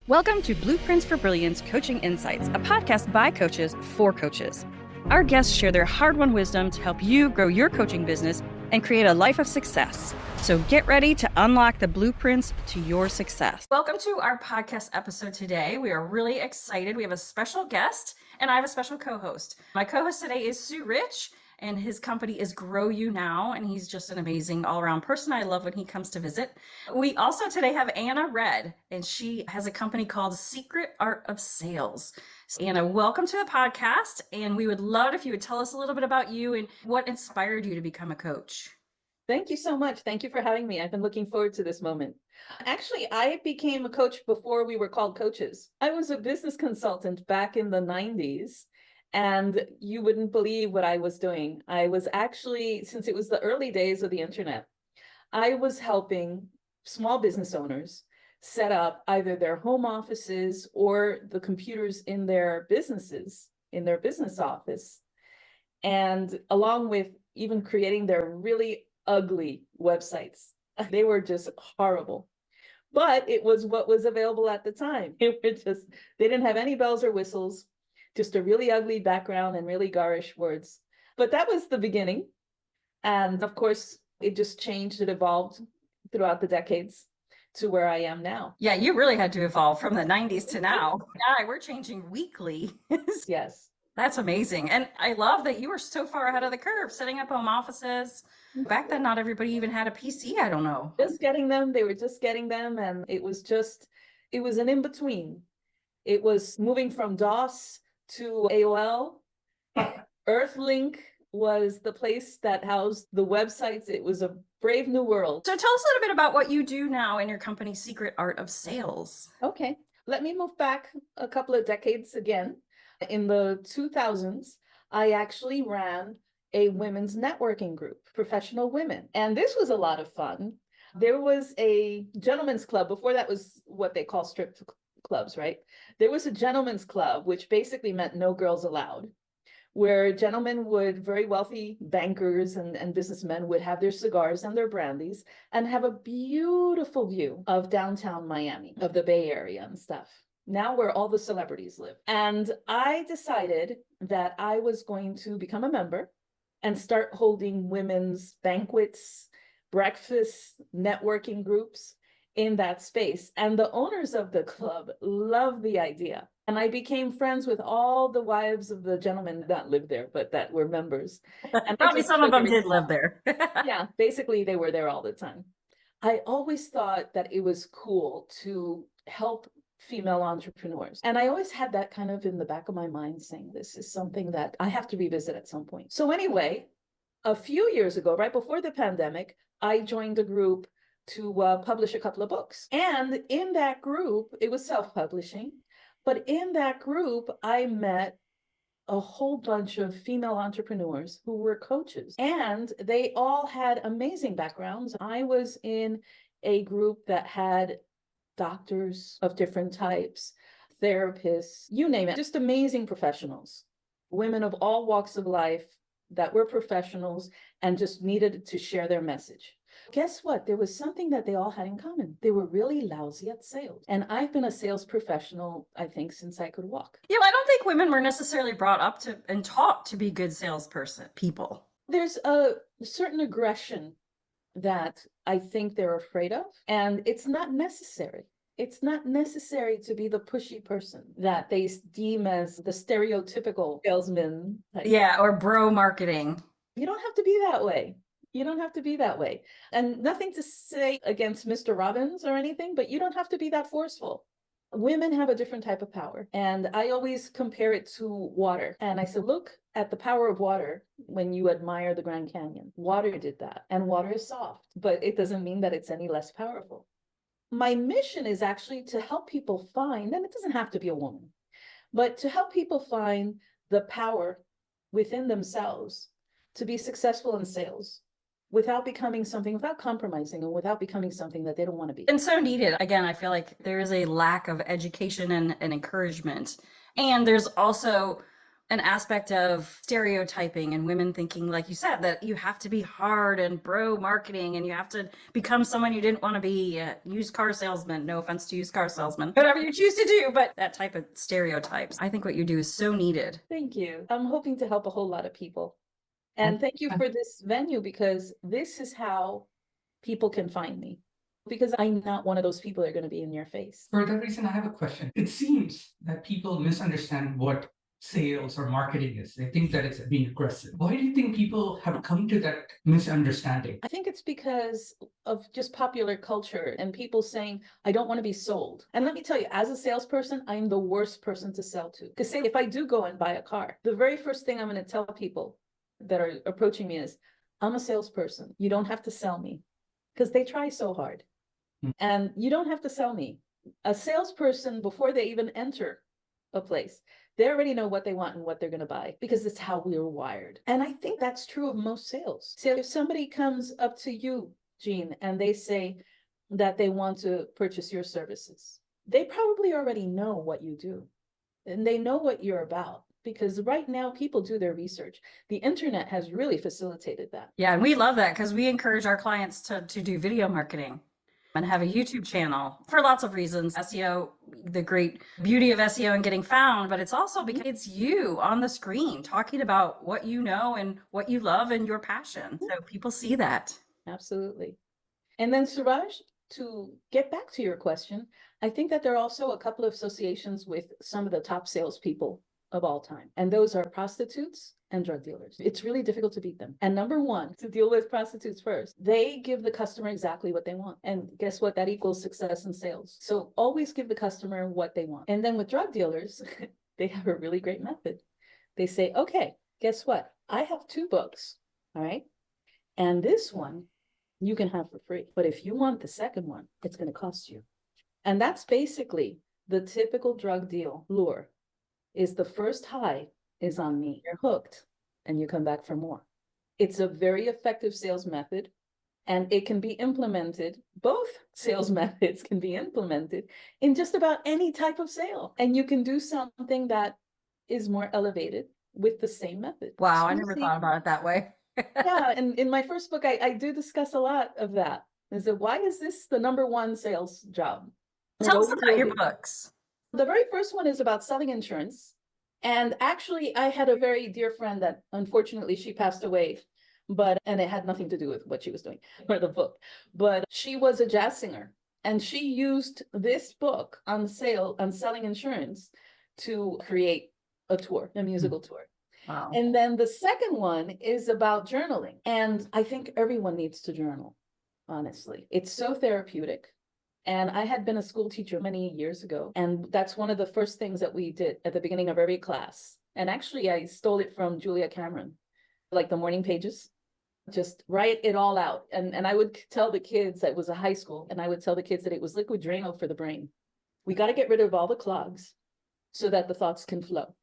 Welcome to Blueprints for Brilliance Coaching Insights, a podcast by coaches for coaches. Our guests share their hard-won wisdom to help you grow your coaching business and create a life of success. So get ready to unlock the blueprints to your success. Welcome to our podcast episode today. We are really excited. We have a special guest, and I have a special co-host. My co-host today is Sue Rich, and his company is Grow You Now, and he's just an amazing all-around person. I love when he comes to visit. We also today have Anna Red, and she has a company called Secret Art of Sales. So Anna, welcome to the podcast, and we would love it if you would tell us a little bit about you and what inspired you to become a coach. Thank you so much. Thank you for having me. I've been looking forward to this moment. Actually, I became a coach before we were called coaches. I was a business consultant back in the 90s. And you wouldn't believe what I was doing. I was actually, since it was the early days of the internet, I was helping small business owners set up either their home offices or the computers in their businesses, in their business office. And along with even creating their really ugly websites. They were just horrible. But it was what was available at the time. They didn't have any bells or whistles. Just a really ugly background and really garish words. But that was the beginning. And of course, it just changed. It evolved throughout the decades to where I am now. Yeah, you really had to evolve from the 90s to now. Yeah, we're changing weekly. Yes. That's amazing. And I love that you were so far ahead of the curve, setting up home offices. Back then, not everybody even had a PC, I don't know. Just getting them. They were just getting them. And it was an in-between. It was moving from DOS to AOL. Earthlink was the place that housed the websites. It was a brave new world. So tell us a little bit about what you do now in your company, Secret Art of Sales. Okay, let me move back a couple of decades again. In the 2000s, I actually ran a women's networking group, professional women. And this was a lot of fun. There was a gentleman's club. Before that was what they call strip clubs, right? There was a gentleman's club, which basically meant no girls allowed, where gentlemen very wealthy bankers and businessmen would have their cigars and their brandies and have a beautiful view of downtown Miami, of the Bay Area and stuff. Now where all the celebrities live. And I decided that I was going to become a member and start holding women's banquets, breakfasts, networking groups in that space. And the owners of the club loved the idea. And I became friends with all the wives of the gentlemen that lived there, but that were members. And probably some of them did live there. Yeah, basically they were there all the time. I always thought that it was cool to help female entrepreneurs. And I always had that kind of in the back of my mind saying, this is something that I have to revisit at some point. So anyway, a few years ago, right before the pandemic, I joined a group to publish a couple of books. And in that group, it was self-publishing, but in that group, I met a whole bunch of female entrepreneurs who were coaches, and they all had amazing backgrounds. I was in a group that had doctors of different types, therapists, you name it, just amazing professionals, women of all walks of life that were professionals and just needed to share their message. Guess what? There was something that they all had in common. They were really lousy at sales. And I've been a sales professional, I think, since I could walk. Yeah, I don't think women were necessarily brought up to and taught to be good people. There's a certain aggression that I think they're afraid of, and it's not necessary. It's not necessary to be the pushy person that they deem as the stereotypical salesman. Yeah, or bro marketing. You don't have to be that way. You don't have to be that way. And nothing to say against Mr. Robbins or anything, but you don't have to be that forceful. Women have a different type of power. And I always compare it to water. And I said, look at the power of water when you admire the Grand Canyon. Water did that. And water is soft, but it doesn't mean that it's any less powerful. My mission is actually to help people find, and it doesn't have to be a woman, but to help people find the power within themselves to be successful in sales without compromising and without becoming something that they don't want to be. And so needed. Again, I feel like there is a lack of education and encouragement. And there's also an aspect of stereotyping and women thinking, like you said, that you have to be hard and bro marketing and you have to become someone you didn't want to be, a used car salesman. No offense to used car salesman, whatever you choose to do, but that type of stereotypes. I think what you do is so needed. Thank you. I'm hoping to help a whole lot of people. And thank you for this venue, because this is how people can find me. Because I'm not one of those people that are going to be in your face. For that reason, I have a question. It seems that people misunderstand what sales or marketing is. They think that it's being aggressive. Why do you think people have come to that misunderstanding? I think it's because of just popular culture and people saying, I don't want to be sold. And let me tell you, as a salesperson, I'm the worst person to sell to. Because say if I do go and buy a car, the very first thing I'm going to tell people that are approaching me is, I'm a salesperson. You don't have to sell me. Because they try so hard. And you don't have to sell me. A salesperson, before they even enter a place, they already know what they want and what they're going to buy, because it's how we are wired. And I think that's true of most sales. So if somebody comes up to you, Jeanne, and they say that they want to purchase your services, they probably already know what you do. And they know what you're about. Because right now people do their research. The internet has really facilitated that. Yeah, and we love that because we encourage our clients to do video marketing and have a YouTube channel for lots of reasons. SEO, the great beauty of SEO and getting found, but it's also because it's you on the screen talking about what you know and what you love and your passion. So people see that. Absolutely. And then Suraj, to get back to your question, I think that there are also a couple of associations with some of the top salespeople of all time. And those are prostitutes and drug dealers. It's really difficult to beat them. And number one, to deal with prostitutes first, they give the customer exactly what they want. And guess what? That equals success in sales. So always give the customer what they want. And then with drug dealers, they have a really great method. They say, okay, guess what? I have 2 books, all right? And this one you can have for free. But if you want the second one, it's going to cost you. And that's basically the typical drug deal lure. Is the first high is on me. You're hooked and you come back for more. It's a very effective sales method, and it can be implemented. Both sales methods can be implemented in just about any type of sale. And you can do something that is more elevated with the same method. Wow, So I never thought about it that way. yeah, and in my first book, I do discuss a lot of that. Is that why is this the number one sales job? Tell us about your books. The very first one is about selling insurance. And actually, I had a very dear friend that unfortunately she passed away, and it had nothing to do with what she was doing or the book. But she was a jazz singer, and she used this book on selling insurance to create a tour, a musical tour. Wow. And then the second one is about journaling. And I think everyone needs to journal, honestly. It's so therapeutic. And I had been a school teacher many years ago. And that's one of the first things that we did at the beginning of every class. And actually, I stole it from Julia Cameron, like the morning pages. Just write it all out. And I would tell the kids, it was a high school, and I would tell the kids that it was liquid Drano for the brain. We got to get rid of all the clogs so that the thoughts can flow.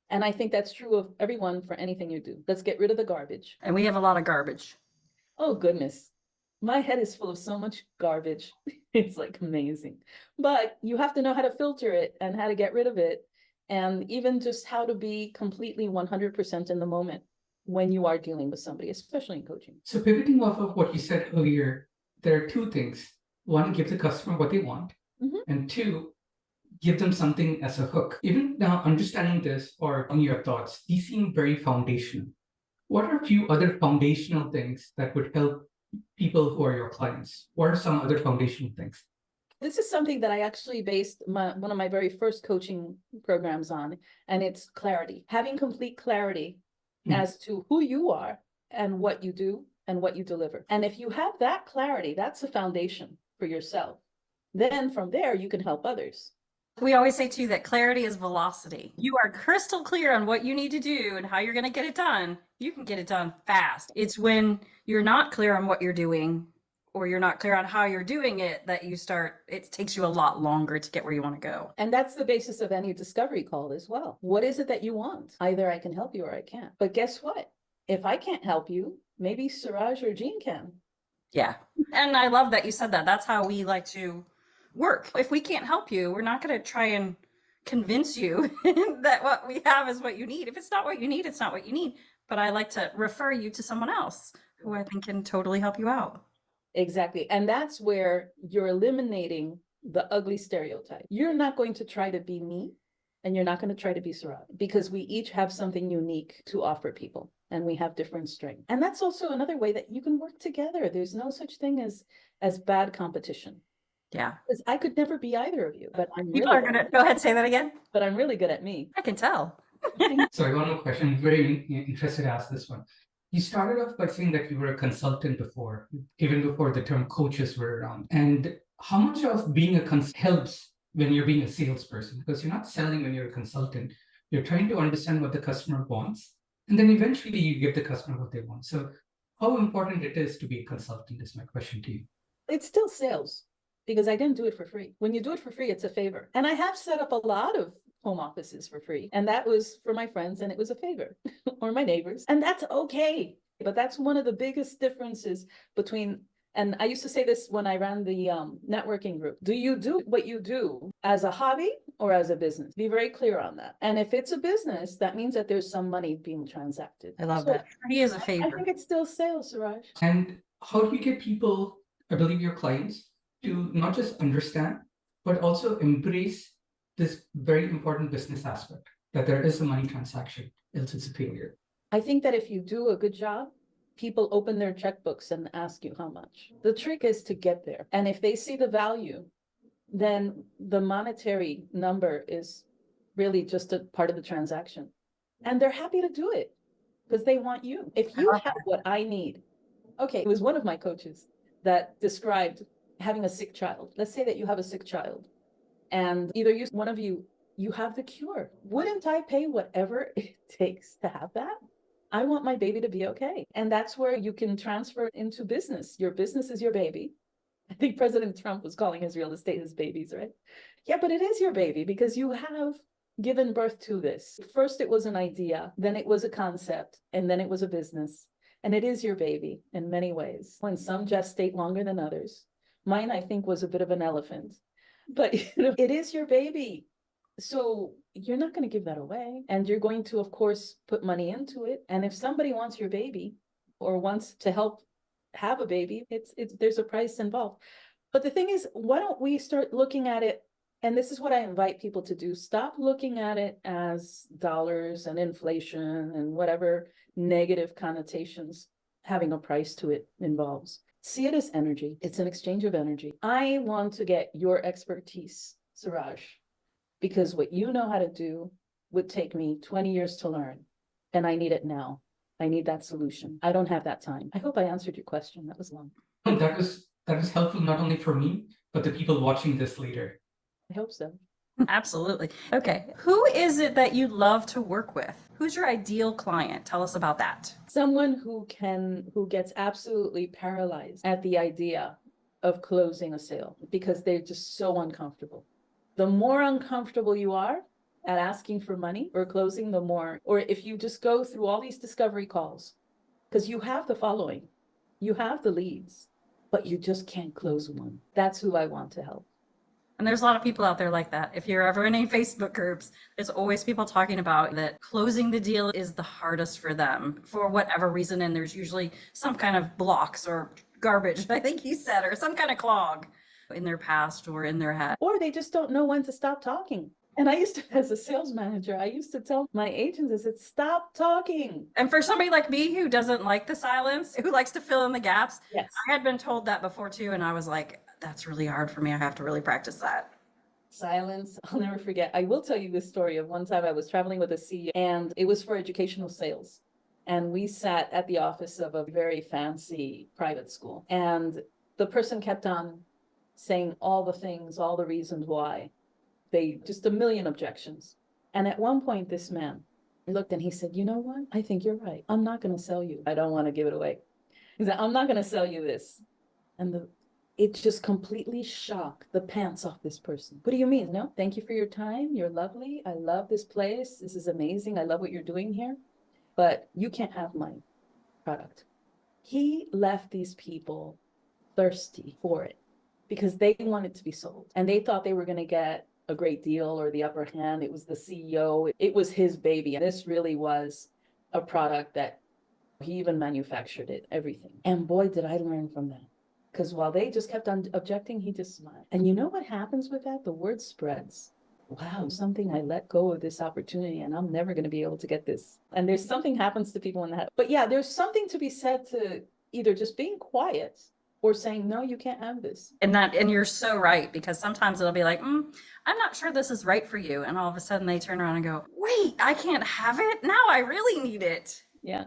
And I think that's true of everyone for anything you do. Let's get rid of the garbage. And we have a lot of garbage. Oh, goodness. My head is full of so much garbage. It's like amazing. But you have to know how to filter it and how to get rid of it. And even just how to be completely 100% in the moment when you are dealing with somebody, especially in coaching. So pivoting off of what you said earlier, there are 2 things. 1, give the customer what they want. And 2, give them something as a hook. Even now, understanding this or in your thoughts, these seem very foundational. What are a few other foundational things that would help people who are your clients? What are some other foundational things? This is something that I actually based one of my very first coaching programs on, and it's clarity. Having complete clarity as to who you are and what you do and what you deliver. And if you have that clarity, that's a foundation for yourself. Then from there, you can help others. We always say too that clarity is velocity. You are crystal clear on what you need to do and how you're going to get it done. You can get it done fast. It's when you're not clear on what you're doing or you're not clear on how you're doing it that it takes you a lot longer to get where you want to go. And that's the basis of any discovery call as well. What is it that you want? Either I can help you or I can't. But guess what? If I can't help you, maybe Suraj or Jeanne can. Yeah. And I love that you said that. That's how we like to work. If we can't help you, we're not going to try and convince you that what we have is what you need. If it's not what you need, it's not what you need. But I like to refer you to someone else who I think can totally help you out. Exactly. And that's where you're eliminating the ugly stereotype. You're not going to try to be me, and you're not going to try to be Suraj, because we each have something unique to offer people, and we have different strengths. And that's also another way that you can work together. There's no such thing as bad competition. Yeah. Because I could never be either of you, but People are gonna go ahead, say that again. but I'm really good at me. I can tell. Sorry, one more question. I'm very interested to ask this one. You started off by saying that you were a consultant before, even before the term coaches were around. And how much of being a helps when you're being a salesperson? Because you're not selling when you're a consultant. You're trying to understand what the customer wants, and then eventually you give the customer what they want. So how important it is to be a consultant is my question to you. It's still sales, because I didn't do it for free. When you do it for free, it's a favor. And I have set up a lot of home offices for free. And that was for my friends, and it was a favor, or my neighbors. And that's okay. But that's one of the biggest differences between, and I used to say this when I ran the networking group. Do you do what you do as a hobby or as a business? Be very clear on that. And if it's a business, that means that there's some money being transacted. I love that. Free is a I favor. think it's still sales, Suraj. And how do you get people, I believe your clients, to not just understand, but also embrace this very important business aspect, that there is a money transaction, else it's a failure? I think that if you do a good job, people open their checkbooks and ask you how much. The trick is to get there. And if they see the value, then the monetary number is really just a part of the transaction. And they're happy to do it because they want you. If you have what I need, okay, it was one of my coaches that described having a sick child. Let's say that you have a sick child, and either one of you have the cure. Wouldn't I pay whatever it takes to have that? I want my baby to be okay. And that's where you can transfer into business. Your business is your baby. I think President Trump was calling his real estate his babies, right? Yeah, but it is your baby because you have given birth to this. First, it was an idea, then it was a concept, and then it was a business. And it is your baby in many ways. When some gestate longer than others. Mine, I think, was a bit of an elephant. But it is your baby. So you're not going to give that away. And you're going to, of course, put money into it. And if somebody wants your baby or wants to help have a baby, there's a price involved. But the thing is, why don't we start looking at it? And this is what I invite people to do. Stop looking at it as dollars and inflation and whatever negative connotations having a price to it involves. See it as energy. It's an exchange of energy. I want to get your expertise, Suraj, because what you know how to do would take me 20 years to learn, and I need it now. I need that solution. I don't have that time. I hope I answered your question. That was long. That was helpful not only for me, but the people watching this later. I hope so. Absolutely. Okay. Who is it that you love to work with? Who's your ideal client? Tell us about that. Someone who gets absolutely paralyzed at the idea of closing a sale because they're just so uncomfortable. The more uncomfortable you are at asking for money or closing, the more, or if you just go through all these discovery calls, because you have the following, you have the leads, but you just can't close one. That's who I want to help. And there's a lot of people out there like that. If you're ever in any Facebook groups, there's always people talking about that closing the deal is the hardest for them for whatever reason. And there's usually some kind of blocks or garbage, I think he said, or some kind of clog in their past or in their head. Or they just don't know when to stop talking. And I used to, as a sales manager, I used to tell my agents, I said, stop talking. And for somebody like me who doesn't like the silence, who likes to fill in the gaps, yes. I had been told that before too. And I was like, that's really hard for me. I have to really practice that. Silence. I'll never forget. I will tell you this story of one time I was traveling with a CEO, and it was for educational sales. And we sat at the office of a very fancy private school. And the person kept on saying all the things, all the reasons why. Just a million objections. And at one point, this man looked and he said, you know what? I think you're right. I'm not going to sell you. I don't want to give it away. He said, I'm not going to sell you this. And it just completely shocked the pants off this person. What do you mean? No, thank you for your time. You're lovely. I love this place. This is amazing. I love what you're doing here. But you can't have my product. He left these people thirsty for it because they wanted to be sold. And they thought they were going to get a great deal or the upper hand. It was the CEO. It was his baby. And this really was a product that he even manufactured it, everything. And boy, did I learn from that. Because while they just kept on objecting, he just smiled. And you know what happens with that? The word spreads. Wow, something I let go of this opportunity and I'm never going to be able to get this. And there's something happens to people in that. But yeah, there's something to be said to either just being quiet or saying, no, you can't have this. And you're so right, because sometimes it'll be like, I'm not sure this is right for you. And all of a sudden they turn around and go, wait, I can't have it. Now I really need it. Yeah.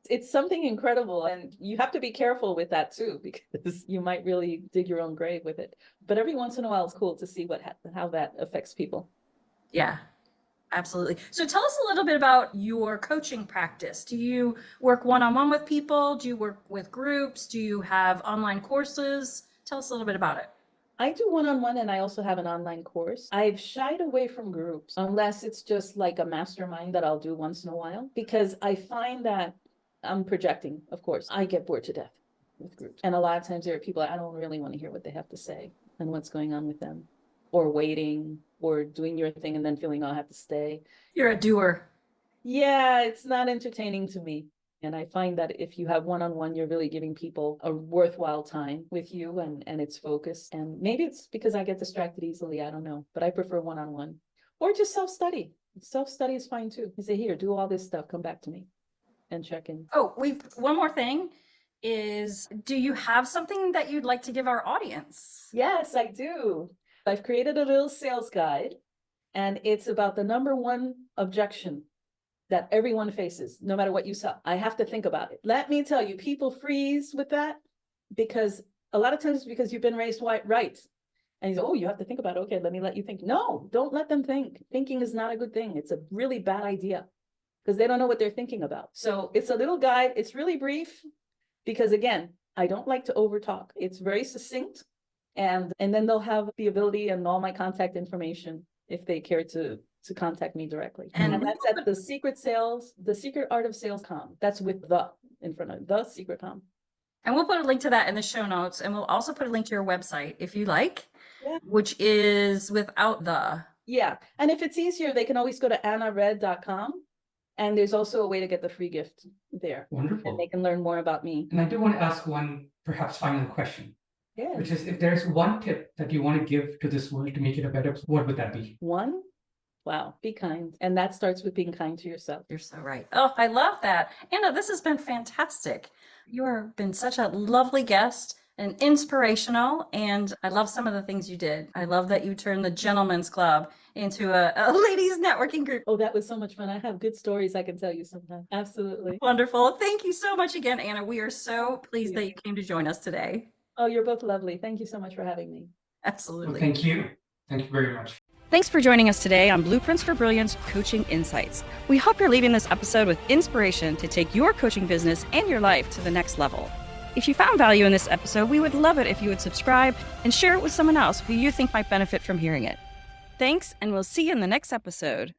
It's something incredible. And you have to be careful with that too, because you might really dig your own grave with it. But every once in a while, it's cool to see how that affects people. Yeah, absolutely. So tell us a little bit about your coaching practice. Do you work one-on-one with people? Do you work with groups? Do you have online courses? Tell us a little bit about it. I do one-on-one and I also have an online course. I've shied away from groups unless it's just like a mastermind that I'll do once in a while, because I find that I'm projecting, of course. I get bored to death with groups. And a lot of times there are people I don't really want to hear what they have to say and what's going on with them, or waiting or doing your thing and then feeling I'll have to stay. You're a doer. Yeah, it's not entertaining to me. And I find that if you have one-on-one, you're really giving people a worthwhile time with you and it's focused. And maybe it's because I get distracted easily. I don't know, but I prefer one-on-one or just self-study. Self-study is fine too. You say, here, do all this stuff. Come back to me and check in. Oh, one more thing is, do you have something that you'd like to give our audience? Yes, I do. I've created a little sales guide, and it's about the number one objection that everyone faces, no matter what you sell. I have to think about it. Let me tell you, people freeze with that because a lot of times it's because you've been raised right. And you say, oh, you have to think about it. Okay, let me let you think. No, don't let them think. Thinking is not a good thing. It's a really bad idea, because they don't know what they're thinking about. So it's a little guide. It's really brief because, again, I don't like to overtalk. It's very succinct. And then they'll have the ability and all my contact information if they care to contact me directly. And that's at the secret art of sales.com. That's with the in front of the secret.com. And we'll put a link to that in the show notes. And we'll also put a link to your website if you like, which is without the. Yeah. And if it's easier, they can always go to annared.com. And there's also a way to get the free gift there. Wonderful. And they can learn more about me. And I do want to ask one perhaps final question. Yeah. Which is, if there's one tip that you want to give to this world to make it a better, what would that be? One? Wow, be kind. And that starts with being kind to yourself. You're so right. Oh, I love that. Anna, this has been fantastic. You have been such a lovely guest and inspirational. And I love some of the things you did. I love that you turned the Gentlemen's Club into a ladies networking group. Oh, that was so much fun. I have good stories I can tell you sometime. Absolutely. Wonderful. Thank you so much again, Anna. We are so pleased that you came to join us today. Oh, you're both lovely. Thank you so much for having me. Absolutely. Well, thank you. Thank you very much. Thanks for joining us today on Blueprints for Brilliance Coaching Insights. We hope you're leaving this episode with inspiration to take your coaching business and your life to the next level. If you found value in this episode, we would love it if you would subscribe and share it with someone else who you think might benefit from hearing it. Thanks, and we'll see you in the next episode.